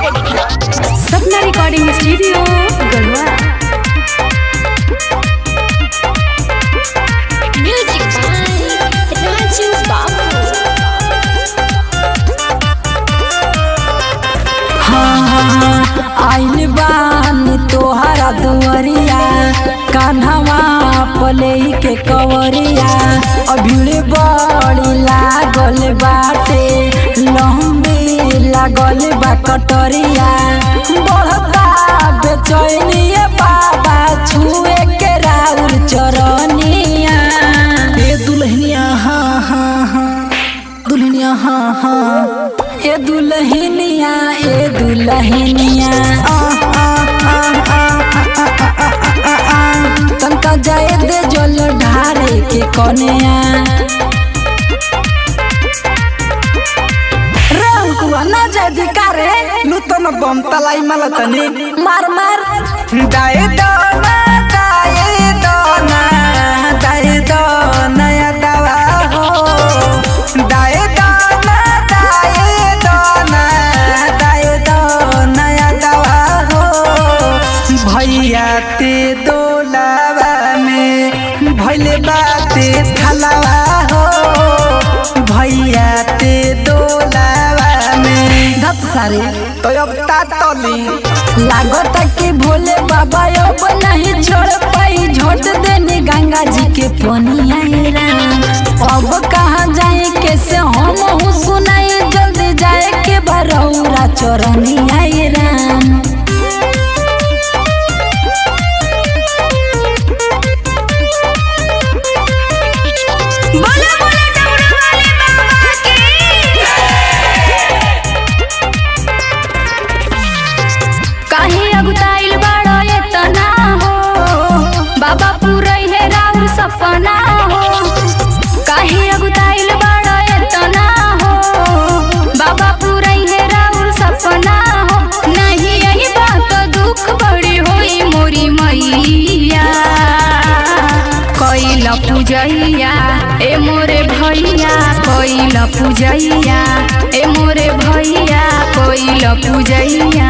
Sapna recording studio Garhwa. Music by Raju Babu. आइल बानी तोहरा दुआरिया कान्हवा पले के कवरिया अभिड़े बड़ी लागल बाटे लंबी लागल बा कटरिया बढ़ता बेचैनिया बाबा छुए के राउर चरनिया ए दुल्हनिया हाँ हाँ हाँ दुल्हनिया हाँ हाँ ए दुल्हनिया ए दुल्हनिया तनका जाए दे जल ढारे के कन्या रंगुआ ना जाए दिकारे नूतन बम तलाई मलतनी मार मार दाए दाना दाए दाना दाए दाना या दवा हो दाए दाना दाए दाना दाए दाना या दवा हो भैया ते दोलावा में भैले बाते थलावा हो भैया ते दोलावा में धत सारे तो अब तातली लागत कि भोले बाबा अब नहीं छोड़ पाई झोट देनी गंगा जी के पनिया अब कहाँ जाए कैसे हम सुनाई जल्दी जाए के बरौरा चरनिया राम बोला बोला डमरू वाले बाबा की। काहे अगुताइल बाड़ो एतना हो बाबा पूरई है राउर सपना हो। काहे अगुताइल बाड़ो एतना हो बाबा पूरई है राउर सपना हो। नहीं यही बात दुख बड़ी होई मोरी मैया कोइला पूजैया ए मोरे भैया कोइला पूजैया ए मोरे भैया कोइला पूजैया।